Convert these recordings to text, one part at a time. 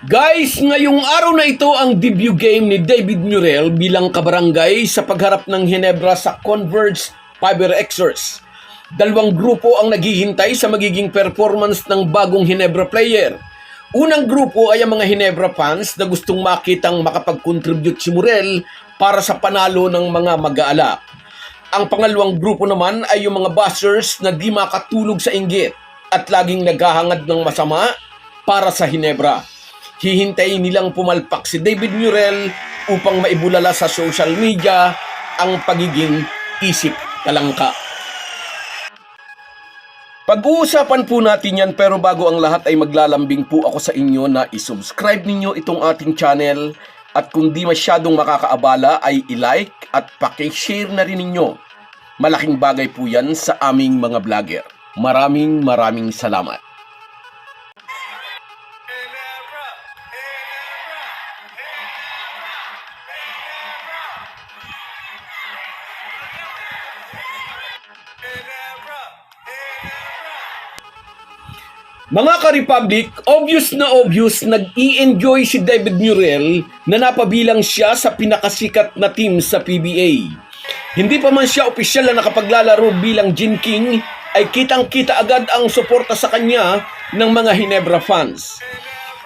Guys, ngayong araw na ito ang debut game ni David Murrell bilang kabarangay sa pagharap ng Ginebra sa Converge Fiber Xers. Dalawang grupo ang naghihintay sa magiging performance ng bagong Ginebra player. Unang grupo ay ang mga Ginebra fans na gustong makitang makapag-contribute si Murrell para sa panalo ng mga mag-aalak. Ang pangalawang grupo naman ay yung mga buzzers na di makatulog sa inggit at laging naghahangad ng masama para sa Ginebra. Hihintayin nilang pumalpak si David Murrell upang maibulala sa social media ang pagiging isip talangka. Pag-uusapan po natin yan, pero bago ang lahat ay maglalambing po ako sa inyo na isubscribe ninyo itong ating channel at kung di masyadong makakaabala ay i-like at paki-share na rin ninyo. Malaking bagay po yan sa aming mga vlogger. Maraming salamat. Mga ka-Republic, obvious nag-i-enjoy si David Murrell na napabilang siya sa pinakasikat na team sa PBA. Hindi pa man siya opisyal na nakapaglalaro bilang Gin King, ay kitang-kita agad ang suporta sa kanya ng mga Ginebra fans.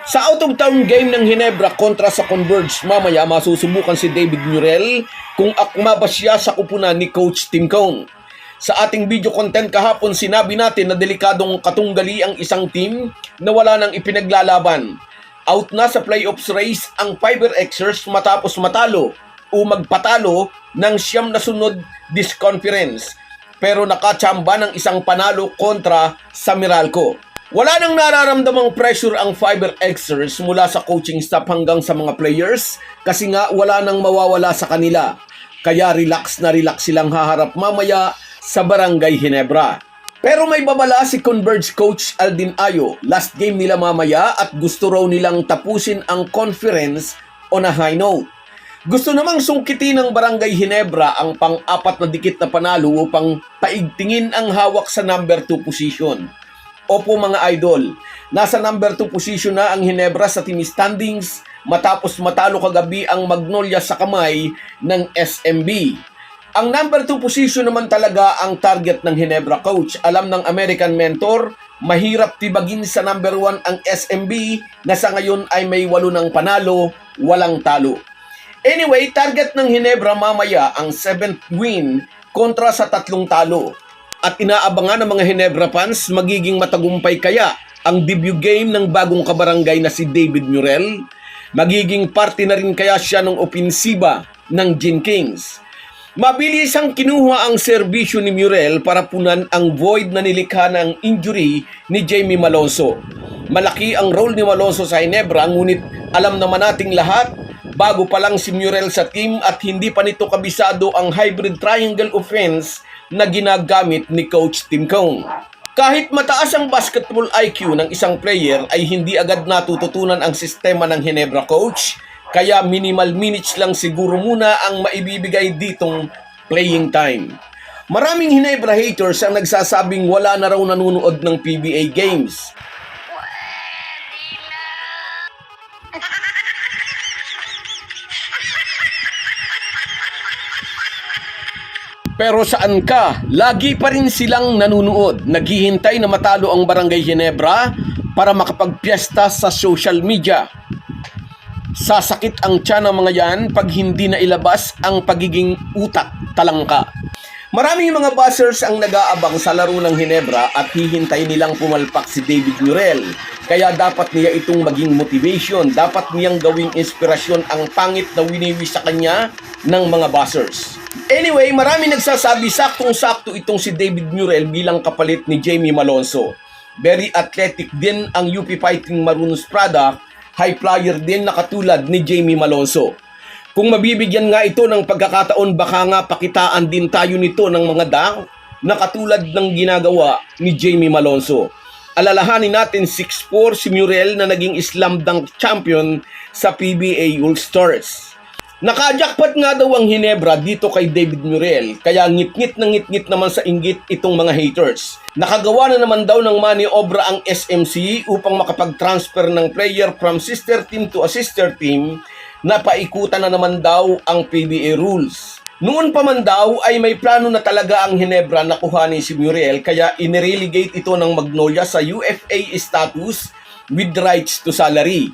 Sa out-of-town game ng Ginebra kontra sa Converge, mamaya masusubukan si David Murrell kung akma ba siya sa kupunan ni Coach Tim Cone. Sa ating video content kahapon, sinabi natin na delikadong katunggali ang isang team na wala nang ipinaglalaban. Out na sa playoffs race ang Fiber Xers matapos matalo o magpatalo ng 9 na sunod this conference, pero nakachamba ng isang panalo kontra sa Meralco. Wala nang nararamdamang pressure ang Fiber Xers mula sa coaching staff hanggang sa mga players kasi nga wala nang mawawala sa kanila. Kaya relax silang haharap mamaya sa Barangay Ginebra. Pero may babala si Converge coach Aldin Ayo. Last game nila mamaya at gusto raw nilang tapusin ang conference on a high note. Gusto namang sungkitin ng Barangay Ginebra ang pang-apat na dikit na panalo upang paigtingin ang hawak sa number 2 position. Opo mga idol, nasa number 2 position na ang Ginebra sa team standings matapos matalo kagabi ang Magnolia sa kamay ng SMB. Ang number 2 position naman talaga ang target ng Ginebra coach. Alam ng American mentor, mahirap tibagin sa number 1 ang SMB na sa ngayon ay may 8 ng panalo, walang talo. Anyway, target ng Ginebra mamaya ang 7th win kontra sa 3 talo. At inaabangan ng mga Ginebra fans, magiging matagumpay kaya ang debut game ng bagong kabarangay na si David Murrell? Magiging parte na rin kaya siya ng opensiba ng Gin Kings? Mabilis ang kinuha ang serbisyo ni Murrell para punan ang void na nilikha ng injury ni Jamie Malonzo. Malaki ang role ni Malonzo sa Ginebra, ngunit alam naman nating lahat, bago pa lang si Murrell sa team at hindi pa nito kabisado ang hybrid triangle offense na ginagamit ni Coach Tim Cone. Kahit mataas ang basketball IQ ng isang player ay hindi agad natututunan ang sistema ng Ginebra coach, kaya minimal minutes lang siguro muna ang maibibigay ditong playing time. Maraming Ginebra haters ang nagsasabing wala na raw nanunood ng PBA games. Pero saan ka? Lagi pa rin silang nanunood. Naghihintay na matalo ang Barangay Ginebra para makapagpiesta sa social media. Sasakit ang tiyan ng mga yan pag hindi na ilabas ang pagiging utak talangka. Maraming mga buzzers ang nag-aabang sa laro ng Ginebra at hihintay nilang pumalpak si David Murrell. Kaya dapat niya itong maging motivation. Dapat niyang gawing inspirasyon ang pangit na winiwi sa kanya ng mga buzzers. Anyway, marami nagsasabi saktong-sakto itong si David Murrell bilang kapalit ni Jamie Malonzo. Very athletic din ang UP Fighting Maroons product, high flyer din na katulad ni Jamie Malonzo. Kung mabibigyan nga ito ng pagkakataon, baka nga pakitaan din tayo nito ng mga dunk na katulad ng ginagawa ni Jamie Malonzo. Alalahanin natin 6'4" si Murrell na naging slam dunk champion sa PBA All-Stars. Nakajakpat nga daw ang Hinebra dito kay David Muriel, kaya ngit-ngit na ngit-ngit naman sa inggit itong mga haters. Nakagawa na naman daw ng maniobra ang SMC upang makapag-transfer ng player from sister team to a sister team na paikutan na naman daw ang PBA rules. Noon pa man daw ay may plano na talaga ang Hinebra na kuhanin si Muriel, kaya inirelegate ito ng Magnolia sa UFA status with rights to salary.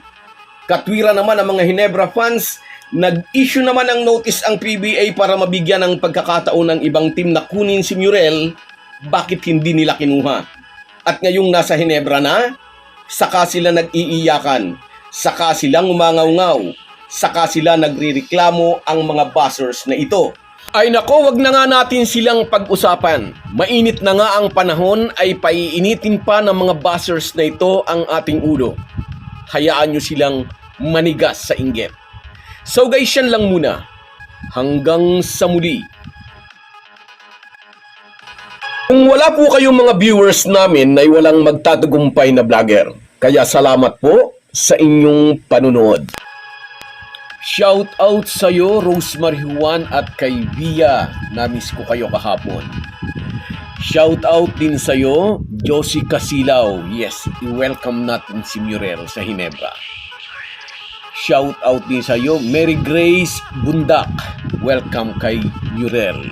Katwira naman ang mga Hinebra fans, nag-issue naman ng notice ang PBA para mabigyan ng pagkakataon ng ibang team na kunin si Muriel, bakit hindi nila kinuha? At ngayong nasa Hinebra na, saka sila nag-iiyakan, saka silang umangaw-ngaw, saka sila nagrereklamo ang mga buzzers na ito. Ay nako, wag na nga natin silang pag-usapan. Mainit na nga ang panahon, ay paiinitin pa ng mga buzzers na ito ang ating ulo. Hayaan nyo silang manigas sa inggit. So guys, yan lang muna. Hanggang sa muli. Kung wala po kayong mga viewers namin ay walang magtatagumpay na vlogger. Kaya salamat po sa inyong panunood. Shout out sa iyo, Rosemary Juan at kay Via. Namiss ko kayo kahapon. Shout out din sa iyo, Josie Casilaw. Yes, i-welcome natin si Muriel sa Hinebra. Shout out din sa iyo, Mary Grace Bundak. Welcome kay Muriel.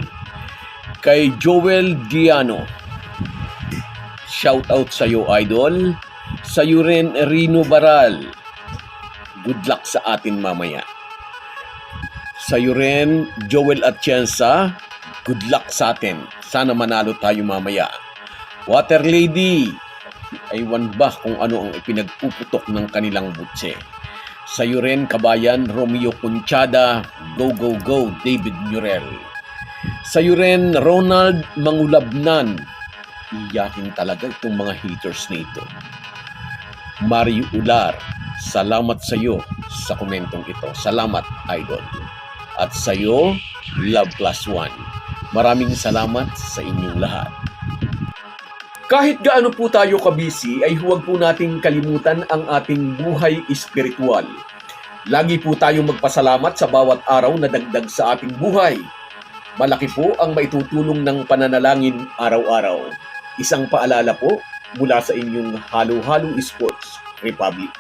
Kay Joel Diano. Shout out sa iyo, idol. Sa iyo rin, Rino Baral. Good luck sa atin mamaya. Sa iyo rin, Joel Atienza. Good luck sa atin. Sana manalo tayo mamaya. Water Lady. Aywan ba kung ano ang ipinagpuputok ng kanilang butse. Sa iyo rin, kabayan, Romeo Conchada. Go, go, go, David Muriel. Sa iyo rin, Ronald Mangulabnan. Iyakin talaga itong mga haters na ito. Mario Ular. Salamat sa iyo sa komentong ito. Salamat, idol. At sa iyo, Love Plus One. Maraming salamat sa inyong lahat. Kahit gaano po tayo kabisi, ay huwag po nating kalimutan ang ating buhay espiritual. Lagi po tayong magpasalamat sa bawat araw na dagdag sa ating buhay. Malaki po ang maitutulong ng pananalangin araw-araw. Isang paalala po mula sa inyong Halo Halo Sports Republic.